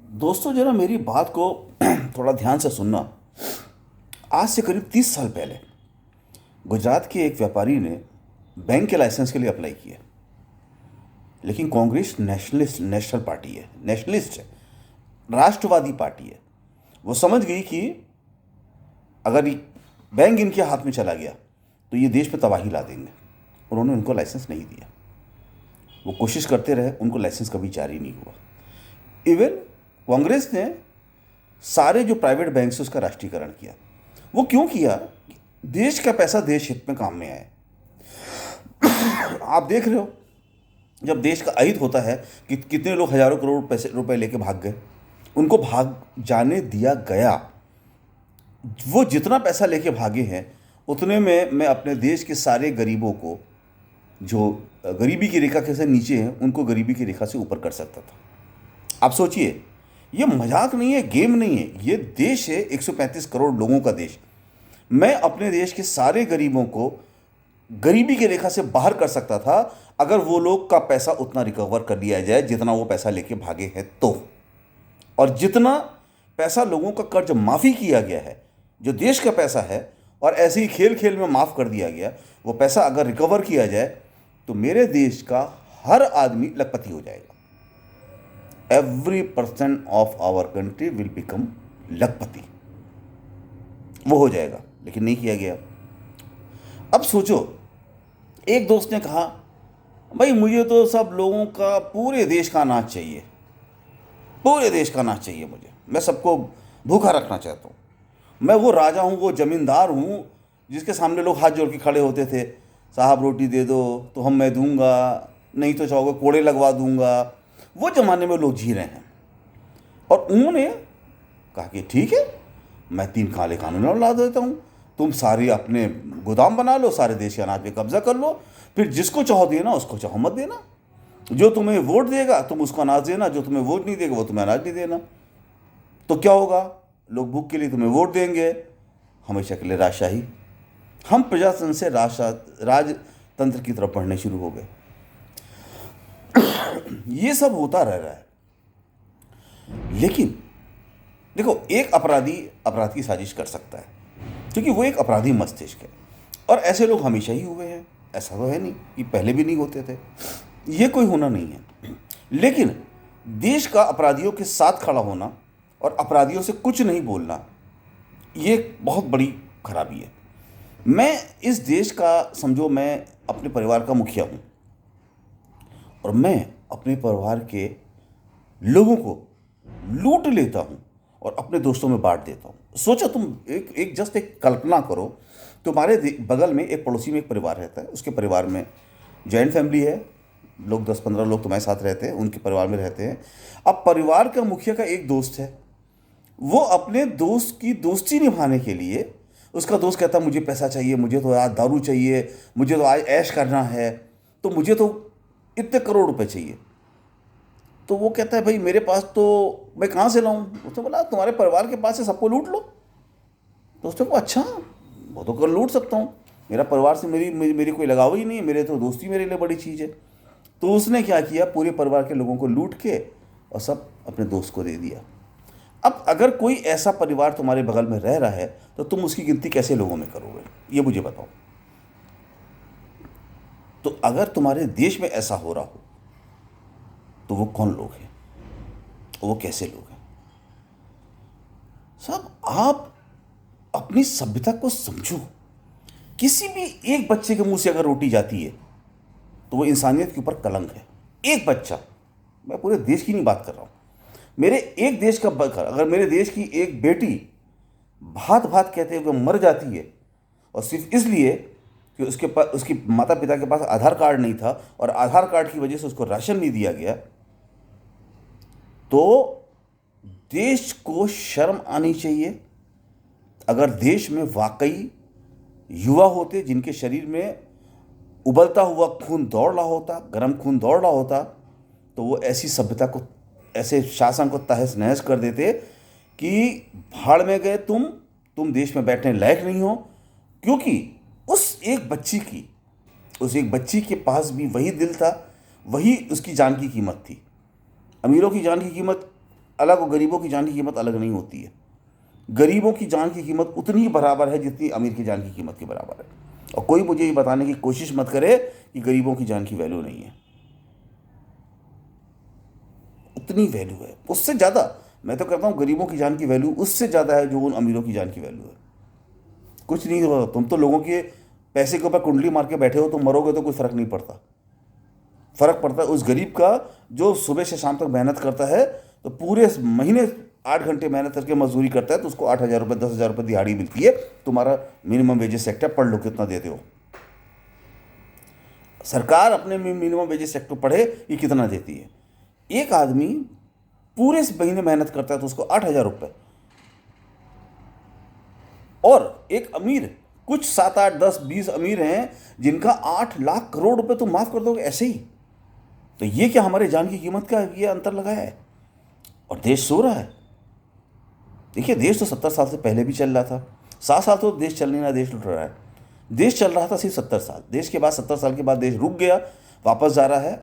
दोस्तों जरा मेरी बात को थोड़ा ध्यान से सुनना। आज से करीब 30 साल पहले गुजरात के एक व्यापारी ने बैंक के लाइसेंस के लिए अप्लाई किया। लेकिन कांग्रेस नेशनल पार्टी है, नेशनलिस्ट है, राष्ट्रवादी पार्टी है। वो समझ गई कि अगर ये बैंक इनके हाथ में चला गया तो ये देश पे तबाही ला देंगे। उन्होंने उनको लाइसेंस नहीं दिया। वो कोशिश करते रहे, उनको लाइसेंस कभी जारी नहीं हुआ। इवन कांग्रेस ने सारे जो प्राइवेट बैंक से उसका राष्ट्रीयकरण किया। वो क्यों किया? देश का पैसा देश हित में काम में आए। आप देख रहे हो जब देश का अहित होता है कि कितने लोग हजारों करोड़ पैसे रुपए लेके भाग गए, उनको भाग जाने दिया गया। वो जितना पैसा लेके भागे हैं उतने में मैं अपने देश के सारे गरीबों को, जो गरीबी की रेखा के से नीचे हैं, उनको गरीबी की रेखा से ऊपर कर सकता था। आप सोचिए, ये मजाक नहीं है, गेम नहीं है, ये देश है 135 करोड़ लोगों का देश। मैं अपने देश के सारे गरीबों को गरीबी की रेखा से बाहर कर सकता था अगर वो लोग का पैसा उतना रिकवर कर लिया जाए जितना वो पैसा लेके भागे हैं तो। और जितना पैसा लोगों का कर्ज माफ़ी किया गया है, जो देश का पैसा है, और ऐसे ही खेल खेल में माफ़ कर दिया गया, वो पैसा अगर रिकवर किया जाए तो मेरे देश का हर आदमी लखपति हो जाएगा। Every person of our country will become lakhpati. वो हो जाएगा, लेकिन नहीं किया गया। अब सोचो, एक दोस्त ने कहा भाई मुझे तो सब लोगों का, पूरे देश का अनाज चाहिए, पूरे देश का अनाज चाहिए मुझे, मैं सबको भूखा रखना चाहता हूँ। मैं वो राजा हूँ, वो जमींदार हूँ जिसके सामने लोग हाथ जोड़ के खड़े होते थे, साहब रोटी दे दो तो मैं दूंगा, नहीं तो चाहोगे कोड़े लगवा दूंगा। वो ज़माने में लोग जी रहे हैं। और उन्होंने कहा कि ठीक है, मैं 3 काले कानून ला देता हूँ, तुम सारे अपने गोदाम बना लो, सारे देश के अनाज पे कब्जा कर लो, फिर जिसको चाहो देना, उसको चाहो मत देना। जो तुम्हें वोट देगा तुम उसको अनाज देना, जो तुम्हें वोट नहीं देगा वो तुम्हें अनाज नहीं देना। तो क्या होगा? लोग भूख के लिए तुम्हें वोट देंगे, हमेशा के लिए राजशाही। हम प्रजातंत्र से राजतंत्र की तरफ बढ़ने शुरू हो गए। ये सब होता रह रहा है। लेकिन देखो, एक अपराधी अपराध की साजिश कर सकता है क्योंकि वो एक अपराधी मस्तिष्क है, और ऐसे लोग हमेशा ही हुए हैं। ऐसा तो है नहीं कि पहले भी नहीं होते थे, ये कोई होना नहीं है। लेकिन देश का अपराधियों के साथ खड़ा होना और अपराधियों से कुछ नहीं बोलना, ये बहुत बड़ी खराबी है। मैं इस देश का, समझो मैं अपने परिवार का मुखिया हूँ, और मैं अपने परिवार के लोगों को लूट लेता हूँ और अपने दोस्तों में बांट देता हूँ। सोचो तुम, एक कल्पना करो, तुम्हारे बगल में एक पड़ोसी में एक परिवार रहता है, उसके परिवार में जॉइंट फैमिली है, लोग 10-15 लोग तुम्हारे साथ रहते हैं, उनके परिवार में रहते हैं। अब परिवार का मुखिया का एक दोस्त है, वो अपने दोस्त की दोस्ती निभाने के लिए, उसका दोस्त कहता है मुझे पैसा चाहिए, मुझे तो आज दारू चाहिए, मुझे तो आज ऐश करना है, तो मुझे तो इतने करोड़ रुपए चाहिए। तो वो कहता है भाई मेरे पास तो, मैं कहाँ से लाऊं? उसने बोला तुम्हारे परिवार के पास से सबको लूट लो। तो उसने कहा अच्छा, वो तो कर लूट सकता हूँ, मेरा परिवार से मेरी कोई लगाव ही नहीं है, मेरे तो दोस्ती मेरे लिए बड़ी चीज़ है। तो उसने क्या किया, पूरे परिवार के लोगों को लूट के और सब अपने दोस्त को दे दिया। अब अगर कोई ऐसा परिवार तुम्हारे बगल में रह रहा है तो तुम उसकी गिनती कैसे लोगों में करोगे, ये मुझे बताओ। तो अगर तुम्हारे देश में ऐसा हो रहा हो तो वो कौन लोग हैं, वो कैसे लोग हैं? साहब आप अपनी सभ्यता को समझो। किसी भी एक बच्चे के मुंह से अगर रोटी जाती है तो वो इंसानियत के ऊपर कलंक है। एक बच्चा, मैं पूरे देश की नहीं बात कर रहा हूँ, मेरे एक देश का बकर, अगर मेरे देश की एक बेटी भात भात कहते हुए मर जाती है और सिर्फ इसलिए कि उसके पास, उसकी माता पिता के पास आधार कार्ड नहीं था और आधार कार्ड की वजह से उसको राशन नहीं दिया गया, तो देश को शर्म आनी चाहिए। अगर देश में वाकई युवा होते जिनके शरीर में उबलता हुआ खून दौड़ रहा होता, गर्म खून दौड़ रहा होता, तो वो ऐसी सभ्यता को, ऐसे शासन को तहस नहस कर देते कि भाड़ में गए तुम देश में बैठने लायक नहीं हो। क्योंकि उस एक बच्ची के पास भी वही दिल था, वही उसकी जान की कीमत थी। अमीरों की जान की कीमत अलग और गरीबों की जान की कीमत अलग नहीं होती है। गरीबों की जान की कीमत उतनी ही बराबर है जितनी अमीर की जान की कीमत के बराबर है। और कोई मुझे ये बताने की कोशिश मत करे कि गरीबों की जान की वैल्यू नहीं है। उतनी वैल्यू है, उससे ज़्यादा। मैं तो कहता हूँ गरीबों की जान की वैल्यू उससे ज़्यादा है जो उन अमीरों की जान की वैल्यू है। कुछ नहीं हुआ, तुम तो लोगों के पैसे के ऊपर कुंडली मार के बैठे हो, तुम मरोगे तो कोई फ़र्क नहीं पड़ता। फ़र्क पड़ता है उस गरीब का जो सुबह से शाम तक मेहनत करता है, तो पूरे महीने 8 घंटे मेहनत करके मजदूरी करता है, तो उसको 8,000 रुपये 10,000 रुपये दिहाड़ी मिलती है। तुम्हारा मिनिमम वेजेस एक्ट है, पढ़ लो कितना देते हो। सरकार अपने मिनिमम वेजेस एक्ट को पढ़े कि कितना देती है। एक आदमी पूरे महीने मेहनत करता है तो उसको 8,000 रुपये, और एक अमीर, कुछ 7, 8, 10, 20 अमीर हैं जिनका 8 लाख करोड़ रुपए तुम माफ़ कर दोगे ऐसे ही। तो ये क्या हमारे जान की कीमत का ये अंतर लगाया है? और देश सो रहा है। देखिए, देश तो 70 साल से पहले भी चल रहा था। 7 साल तो देश चल नहीं रहा, देश लुट रहा है। देश चल रहा था सिर्फ 70 साल, देश के बाद 70 साल के बाद देश रुक गया, वापस जा रहा है।